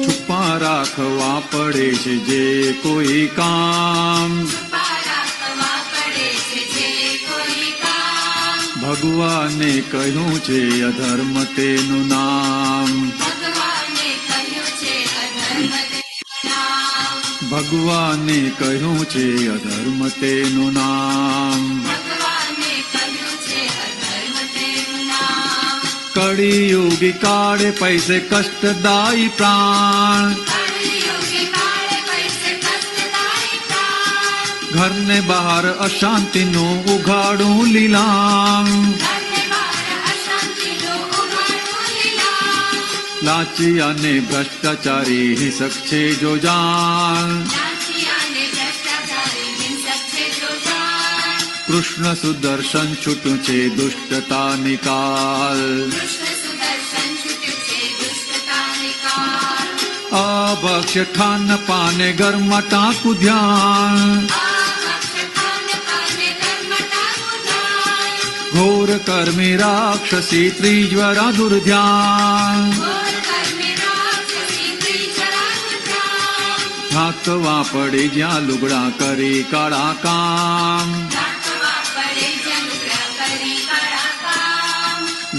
છુપા રાખવા પડે છે જે કોઈ કામ, ભગવાને કહ્યું છે અધર્મ તેનું નામ, ભગવાને કહ્યું છે અધર્મ તેનું નામ, કળિયુગી કાળે પૈસે કષ્ટદાયી પ્રાણ, ઘરને બહાર અશાંતિનું ઉઘાડું લીલામ, લાચી અને ભ્રષ્ટાચારી હિંસક છે જો જાણ, કૃષ્ણ સુદર્શન છૂટું છે દુષ્ટતા નિકાલ, અભક્ષ્ય ખાન પાને ઘરમાં ટાંકું ધ્યાન, ઘોર કર્મી રાક્ષસી ત્રિજ્વરા દુર્ધ્યાન, ઢાંકવા પડે જ્યાં લુગડા કરી કાળા કામ,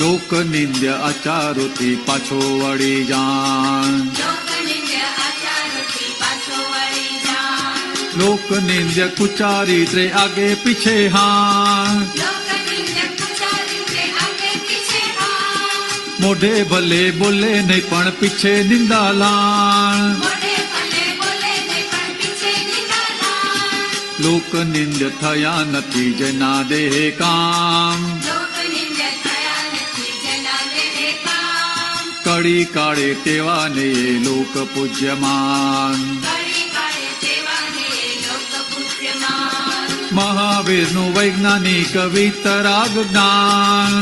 લોક નિંદ્ય આચારોથી પાછો વળી જાણ, લોક નિંદ્ય કુચારિત્રે આગે પીછે હાં, મોઢે ભલે બોલે નહીં પણ પીછે નિંદા લાણ, લોક નિંદ્ય થયા નથી જેના દેહ કામ, કળી કાળે તેવાને લોક પૂજ્યમાન, મહાવીરનું વૈજ્ઞાનિક વિતરાગ જ્ઞાન,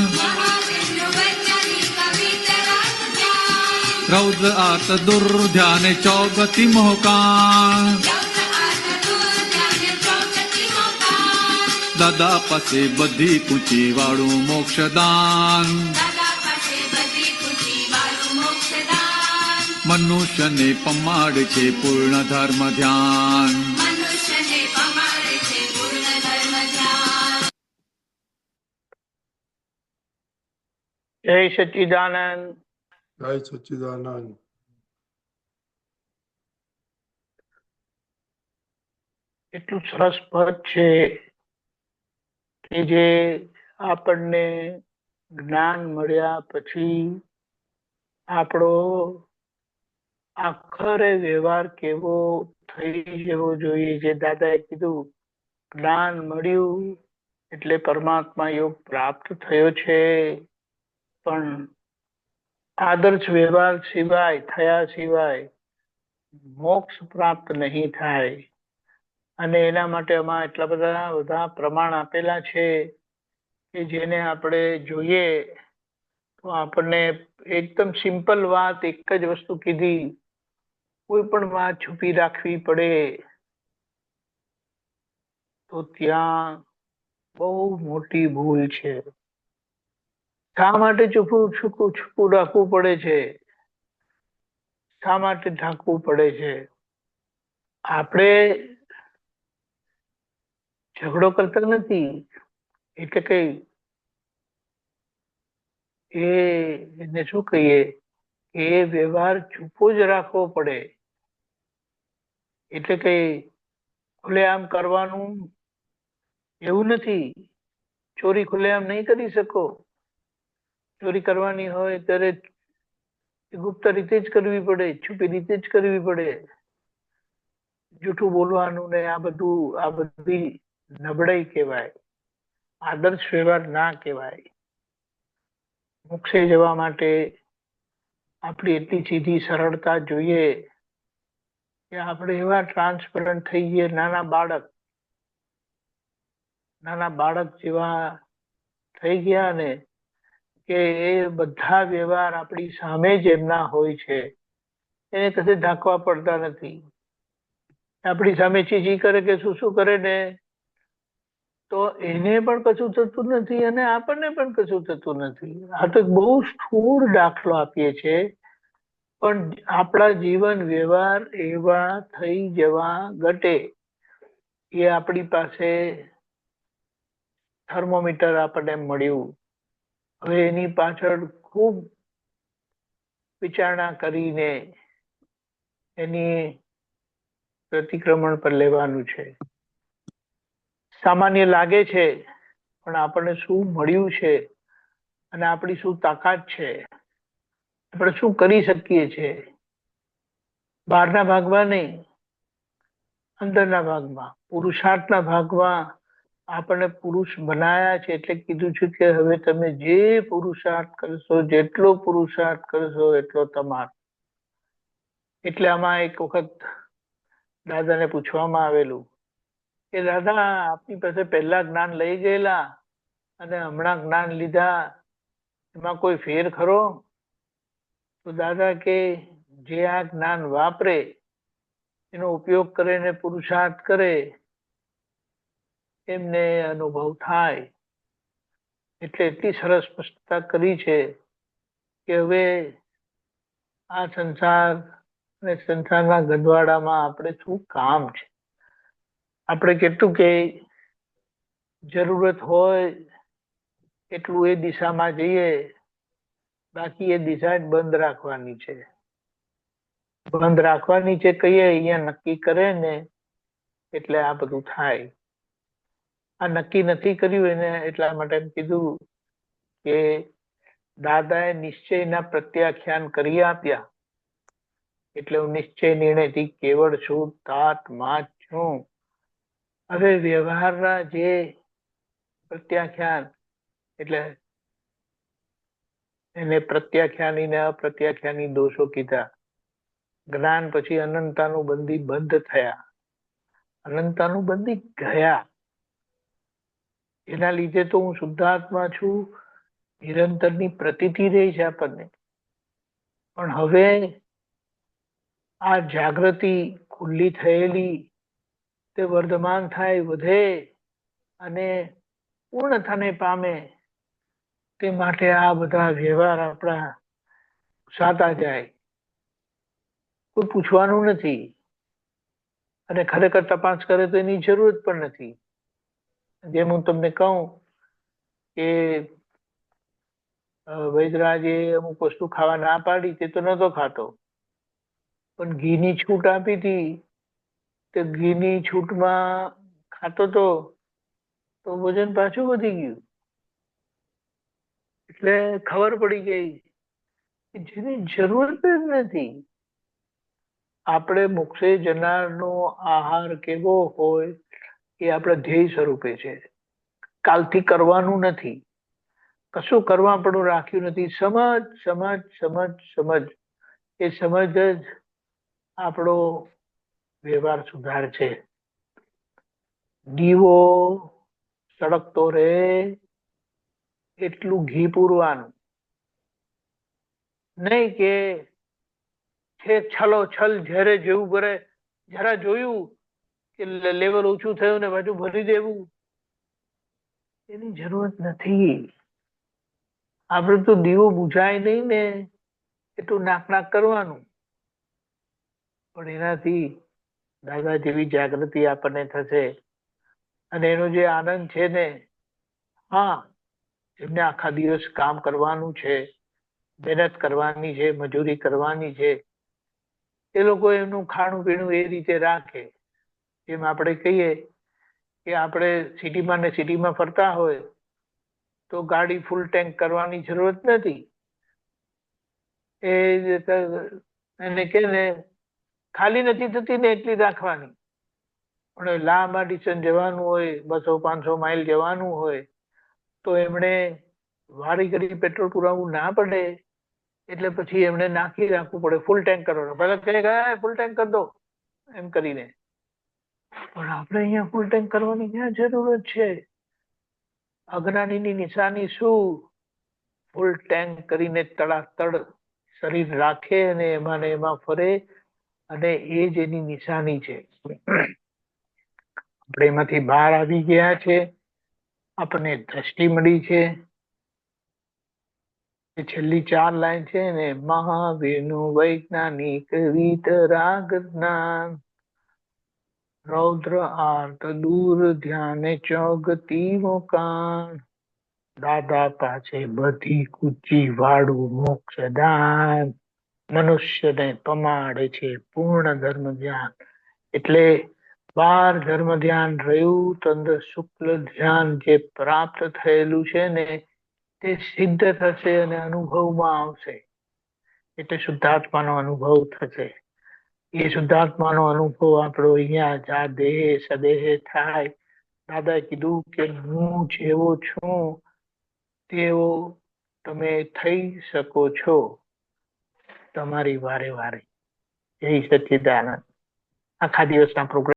રૌદ્ર આત દુર્ધ્યાને ચોગતિ મોહકાન, દાદા પાસે બધી કૂચી વાળું મોક્ષદાન, મનુષ્યને પમાડ છે પૂર્ણ ધર્મ ધ્યાન, જય સચ્ચિદાનંદ. જય સચ્ચિદાનંદ. એટલું સરસ પદ છે કે જે આપણને જ્ઞાન મળ્યા પછી આપણો આખરે વ્યવહાર કેવો થઈ જવો જોઈએ. જે દાદાએ કીધું જ્ઞાન મળ્યું એટલે પરમાત્મા યોગ પ્રાપ્ત થયો છે, પણ આદર્શ વ્યવહાર સિવાય થયા સિવાય મોક્ષ પ્રાપ્ત નહીં થાય. અને એના માટે આમાં એટલા બધા પ્રમાણ આપેલા છે કે જેને આપણે જોઈએ તો આપણને એકદમ સિમ્પલ વાત, એક જ વસ્તુ કીધી, કોઈ પણ વાત છુપી રાખવી પડે તો ત્યાં બહુ મોટી ભૂલ છે. શા માટે છુપું રાખવું પડે છે? શા માટે ઢાંકવું પડે છે? આપણે ઝઘડો કરતા નથી એટલે કઈ એને શું કહીએ, એ વ્યવહાર છુપો જ રાખવો પડે. એટલે કઈ ખુલ્લેઆમ કરવાનું એવું નથી. ચોરી ખુલ્લેઆમ નહીં કરી શકો. ચોરી કરવાની હોય ત્યારે ગુપ્ત રીતે જ કરવી પડે, છુપી રીતે જ કરવી પડે. જૂઠું બોલવાનું ને આ બધી નબળાઈ કહેવાય, આદર્શ વ્યવહાર ના કહેવાય. મોક્ષે જવા માટે આપણી એટલી સીધી સરળતા જોઈએ કે આપણે એવા ટ્રાન્સપરન્ટ થઈ ગઈએ, નાના બાળક જેવા થઈ ગયા ને કે એ બધા વ્યવહાર આપણી સામે જ એમના હોય છે, એને કશે ઢાંકવા પડતા નથી. આપણી સામે ચીચી કરે કે શું કરે ને તો એને પણ કશું થતું નથી અને આપણને પણ કશું થતું નથી. આ તો એક બહુ સ્થૂળ દાખલો આપીએ છે, પણ આપણા જીવન વ્યવહાર એવા થઈ જવા ઘટે એ આપણી પાસે થર્મોમીટર આપણને મળ્યું. હવે એની પાછળ ખૂબ વિચારણા કરીને એની પ્રતિક્રમણ પર લેવાનું છે. સામાન્ય લાગે છે, પણ આપણને શું મળ્યું છે અને આપણી શું તાકાત છે, આપણે શું કરી શકીએ છીએ, બહારના ભાગમાં નહીં, અંદરના ભાગમાં, પુરુષાર્થના ભાગમાં આપણને પુરુષ બનાયા છે. એટલે કીધું છે કે હવે તમે જે પુરુષાર્થ કરશો, જેટલો પુરુષાર્થ કરશો એટલો તમારો. એટલે આમાં એક વખત દાદાને પૂછવામાં આવેલું કે દાદા, આપની પાસે પહેલા જ્ઞાન લઈ ગયેલા અને હમણાં જ્ઞાન લીધા, એમાં કોઈ ફેર ખરો? તો દાદા કે જે આ જ્ઞાન વાપરે, એનો ઉપયોગ કરે ને પુરુષાર્થ કરે, એમને અનુભવ થાય. એટલે એટલી સરસ સ્પષ્ટતા કરી છે કે હવે આ સંસાર અને સંસારના ગંદવાડામાં આપણે શું કામ છે. આપણે કેટલું કે જરૂરત હોય એટલું એ દિશામાં જઈએ, બાકી એ દિશા જ બંધ રાખવાની છે. બંધ રાખવાની છે કહીએ અહીંયા નક્કી કરે ને એટલે આ બધું થાય. આ નક્કી નથી કર્યું એને એટલા માટે કીધું કે દાદાએ નિશ્ચયના પ્રત્યાખ્યાન કરી આપ્યા. એટલે હું નિશ્ચય નિર્ણયથી કેવળ છું, તાતમાં છું. હવે વ્યવહારના જે પ્રત્યાખ્યાન, એટલે એને પ્રત્યાખ્યાની ને અપ્રત્યાખ્યાની દોષો કીધા. જ્ઞાન પછી અનંતાનુબંધી બંધ થયા, અનંતાનુબંધી ગયા. એના લીધે તો હું શુદ્ધાત્મા છું, નિરંતરની પ્રતીતિ રહી છે આપણને. પણ હવે આ જાગૃતિ ખુલ્લી થયેલી તે વર્ધમાન થાય, વધે અને પૂર્ણતાને પામે. તે માટે આ બધા વ્યવહાર આપણા સાતા જાય, કોઈ પૂછવાનું નથી. અને ખરેખર તપાસ કરે તો એની જરૂરત પણ નથી. જેમ હું તમને કહું કે વૈદરાજે અમુક વસ્તુ ખાવા ના પાડી, તે તો નતો ખાતો, પણ ઘીની છૂટ આપી હતી, તે ઘીની છૂટમાં ખાતો તો વજન પાછું વધી ગયું. એટલે ખબર પડી ગઈ કે જેની જરૂરત જ નથી. આપણે મોક્ષે જનારનો આહાર કેવો હોય એ આપણા ધ્યેય સ્વરૂપે છે. કાલથી કરવાનું નથી, કશું કરવા પણ રાખ્યું નથી. સમજ સમજ સમજ સમજ, એ સમજ જ આપણો વ્યવહાર સુધાર છે. દીવો સળગતો રહે એટલું ઘી પૂરવાનું, નહીં કે છે છલો છલ જ્યારે જેવું ભરે, જરા જોયું કે લેવલ ઓછું થયું ને પાછું ભરી દેવું, એની જરૂરત નથી. આપણે તો દીવો બુઝાય નહીં ને એટલું નાક નાક કરવાનું, પણ એનાથી દાદા જેવી જાગૃતિ આપણને થશે. અને એનો જે આનંદ છે ને, હા, એમને આખા દિવસ કામ કરવાનું છે, મહેનત કરવાની છે, મજૂરી કરવાની છે, એ લોકો એમનું ખાણું પીણું એ રીતે રાખે. જેમ આપણે કહીએ કે આપણે સિટીમાં ને સિટીમાં ફરતા હોય તો ગાડી ફૂલ ટેન્ક કરવાની જરૂરત નથી. એને કે ને ખાલી નથી થતી ને એટલી રાખવાની. પણ લાંબા ડિસ્ટન્સ જવાનું હોય, 200-500 માઇલ જવાનું હોય, તો એમણે વારી ઘડી પેટ્રોલ પુરાવવું ના પડે, એટલે પછી એમણે નાખી રાખવું પડે, ફૂલ ટેન્ક કરવાનું. પહેલા કહે ફૂલ ટેન્ક કરી દો એમ કરીને. પણ આપણે અહીંયા ફૂલ ટેન્ક કરવાની ક્યાં જરૂરત છે? અજ્ઞાનીની નિશાની શું? ફૂલ ટેન્ક કરીને તડાતડ શરીર રાખે અને એમાં ને એમાં ફરે, અને એ જ એની નિશાની છે. આપણે એમાંથી બહાર આવી ગયા છે, આપણને દ્રષ્ટિ મળી છે. એ છેલ્લી 4 લાઈન છે ને, મહાવીરનું વૈજ્ઞાનિક વિતરાગ જ્ઞાન, રૌદ્ર આર્ત દૂર ધ્યાને ચોગતી મોકાન, દાદા પાસે બધી કૂચી વાળું મોક્ષદાન, મનુષ્યને પમાડે છે પૂર્ણ ધર્મ ધ્યાન. એટલે 12 ધર્મ ધ્યાન રહ્યું તો અંદર શુક્લ ધ્યાન જે પ્રાપ્ત થયેલું છે ને તે સિદ્ધ થશે અને અનુભવમાં આવશે. એટલે શુદ્ધાત્માનો અનુભવ થશે. એ શુદ્ધાત્માનો અનુભવ આપણો અહીંયા જ આ દેહે સદેહે થાય. દાદાએ કીધું કે હું જેવો છું તેવો તમે થઈ શકો છો તમારી વારે વારે. જય સચ્ચિદાનંદ. આખા દિવસના પ્રોગ્રામ